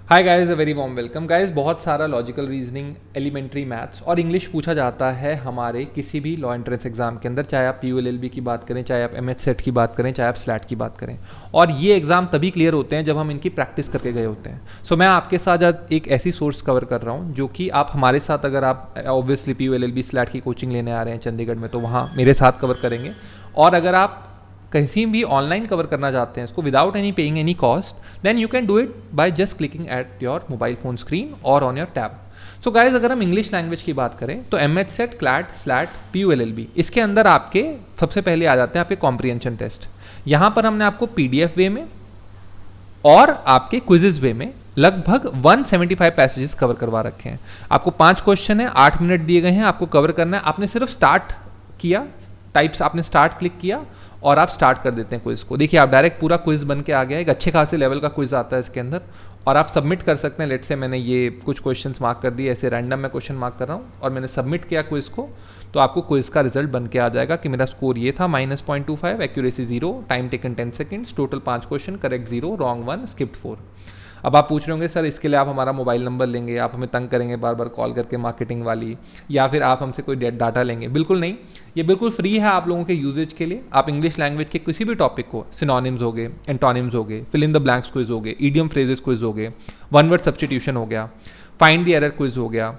Hi guys, a very warm welcome guys. बहुत सारा logical reasoning, elementary maths और English पूछा जाता है हमारे किसी भी लॉ एंट्रेंस एग्जाम के अंदर, चाहे आप PULLB की बात करें, चाहे आप MH सेट की बात करें, चाहे आप स्लैट की बात करें। और ये एग्जाम तभी क्लियर होते हैं जब हम इनकी प्रैक्टिस करके गए होते हैं। सो मैं आपके साथ आज एक ऐसी सोर्स कवर कर रहा हूँ जो कि आप हमारे साथ, अगर आप ऑब्वियसली PULLB स्लैट की कोचिंग लेने आ रहे हैं चंडीगढ़ में, तो वहाँ मेरे साथ कवर करेंगे। और अगर आप कहीं भी ऑनलाइन कवर करना चाहते हैं इसको without any paying any cost, then you can do it by just clicking at your mobile phone screen और on your tab. So guys, अगर हम इंग्लिश लैंग्वेज की बात करें तो MH CET, CLAT, SLAT, PULLB, इसके अंदर आपके सबसे पहले आ जाते हैं आपके कॉम्प्रिहेंशन टेस्ट। यहाँ पर हमने आपको PDF वे में और आपके क्विजेज वे में लगभग 175 पैसेजेस कवर करवा रखे हैं। आपको 5 क्वेश्चन है, 8 मिनट दिए गए हैं, आपको कवर करना है। आपने सिर्फ स्टार्ट किया, टाइप्स आपने स्टार्ट क्लिक किया और आप स्टार्ट कर देते हैं क्विज को। देखिए, आप डायरेक्ट पूरा क्विज बन के आ गया, एक अच्छे खासे लेवल का क्विज आता है इसके अंदर, और आप सबमिट कर सकते हैं। लेट से मैंने ये कुछ क्वेश्चंस मार्क कर दिए, ऐसे रैंडम में क्वेश्चन मार्क कर रहा हूँ और मैंने सबमिट किया क्विज को, तो आपको क्विज का रिजल्ट बन के आ जाएगा कि मेरा स्कोर ये था -0.25, accuracy 0, time taken 10 seconds, total 5 question, correct 0, wrong 1, skipped 4। अब आप पूछ रहे होंगे सर इसके लिए आप हमारा मोबाइल नंबर लेंगे, आप हमें तंग करेंगे बार बार कॉल करके मार्केटिंग वाली, या फिर आप हमसे कोई डाटा लेंगे? बिल्कुल नहीं, ये बिल्कुल फ्री है आप लोगों के यूजेज के लिए। आप इंग्लिश लैंग्वेज के किसी भी टॉपिक को, सिनोनिम्स हो गए, एंटोनिम्स हो गए, fill in the blanks quiz हो गए, ईडियम फ्रेजेस क्विज हो गए, वन वर्ड सब्स्टिट्यूशन हो गया, फाइंड द एरर क्विज हो गया,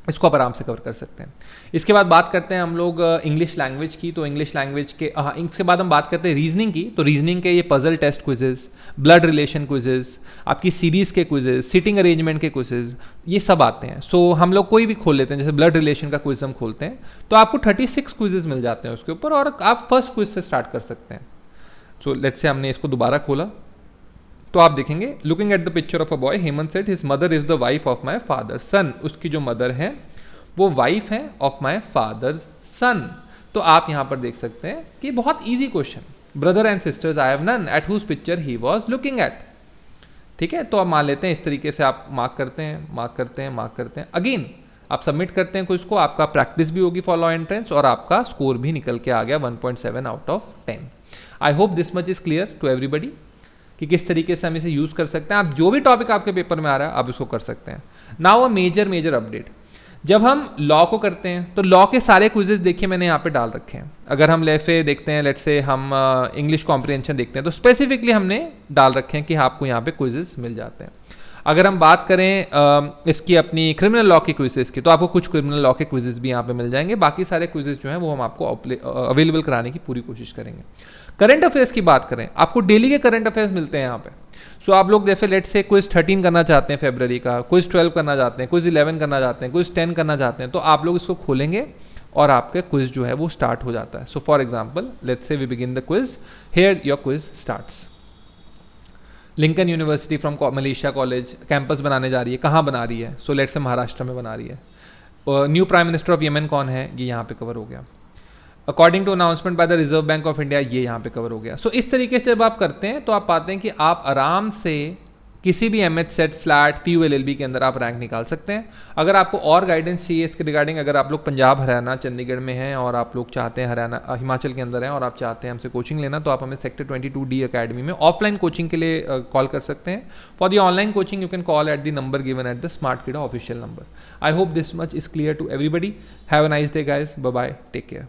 इसको आप आराम से कवर कर सकते हैं। इसके बाद बात करते हैं हम लोग इंग्लिश लैंग्वेज की। तो इंग्लिश लैंग्वेज के इसके बाद हम बात करते हैं रीजनिंग की। तो रीजनिंग के ये puzzle test quizzes, blood relation quizzes, आपकी सीरीज के क्विजेज, सिटिंग अरेंजमेंट के क्विजेज, ये सब आते हैं। सो हम लोग कोई भी खोल लेते हैं, जैसे ब्लड रिलेशन का क्विज हम खोलते हैं तो आपको 36 क्विजेज मिल जाते हैं उसके ऊपर, और आप फर्स्ट क्विज से स्टार्ट कर सकते हैं। सो लेट्स से हमने इसको दोबारा खोला तो आप देखेंगे, looking at the picture of a boy, Hemant said his mother is the wife of my father son. उसकी जो मदर है वो वाइफ है ऑफ माई फादर्स सन। तो आप यहां पर देख सकते हैं कि बहुत easy question, brother and sisters I have none, at whose picture he was looking at. ठीक है, तो आप मान लेते हैं इस तरीके से आप मार्क करते हैं, मार्क करते हैं, मार्क करते हैं, अगेन आप सबमिट करते हैं कुछ को, आपका प्रैक्टिस भी होगी फॉर लॉ एंट्रेंस और आपका स्कोर भी निकल के आ गया 1.7 out of 10। I hope this much is clear to everybody कि किस तरीके से हम इसे यूज कर सकते हैं। आप जो भी टॉपिक आपके पेपर में आ रहा है आप इसको कर सकते हैं। नाउ अ मेजर अपडेट, जब हम लॉ को करते हैं तो लॉ के सारे क्विजेज देखिए मैंने यहाँ पे डाल रखे हैं। अगर हम लेफे देखते हैं, लेट से हम इंग्लिश कॉम्प्रिहेंशन देखते हैं तो स्पेसिफिकली हमने डाल रखे हैं कि आपको यहाँ पे क्विजेज मिल जाते हैं। अगर हम बात करें इसकी अपनी क्रिमिनल लॉ की क्विजेज की, तो आपको कुछ क्रिमिनल लॉ के क्विजेज भी यहाँ पे मिल जाएंगे। बाकी सारे क्विजेज जो हैं वो हम आपको अवेलेबल कराने की पूरी कोशिश करेंगे। करंट अफेयर्स की बात करें, आपको डेली के करंट अफेयर्स मिलते हैं यहाँ पे। सो आप लोग जैसे लेट से क्विज 13 करना चाहते हैं फरवरी का, क्विज 12 करना चाहते हैं, क्विज 11 करना चाहते हैं, क्विज 10 करना चाहते हैं, तो आप लोग इसको खोलेंगे और आपका क्विज जो है वो स्टार्ट हो जाता है। So for example let's say we begin the quiz, here your quiz starts. Lincoln University from Malaysia college campus बनाने जा रही है, कहाँ बना रही है? सो लेट्स से महाराष्ट्र में बना रही है। New prime minister of Yemen कौन है? ये यहाँ पे कवर हो गया। According to announcement by the Reserve Bank of India, ये यहाँ पे कवर हो गया। सो इस तरीके से जब आप करते हैं तो आप पाते हैं कि आप आराम से किसी भी MH सेट, स्लैट, PULLB के अंदर आप रैंक निकाल सकते हैं। अगर आपको और गाइडेंस चाहिए इसके रिगार्डिंग, अगर आप लोग पंजाब, हरियाणा, चंडीगढ़ में हैं और आप लोग चाहते हैं हरियाणा, हिमाचल के अंदर हैं और आप चाहते हैं हमसे कोचिंग लेना, तो आप हमें सेक्टर 22D अकेडमी में ऑफलाइन कोचिंग के लिए कॉल कर सकते हैं। For the online coaching you can call at the number given at the smart किडा official number. I hope this much is clear to everybody. Have a nice day guys, bye bye, take care.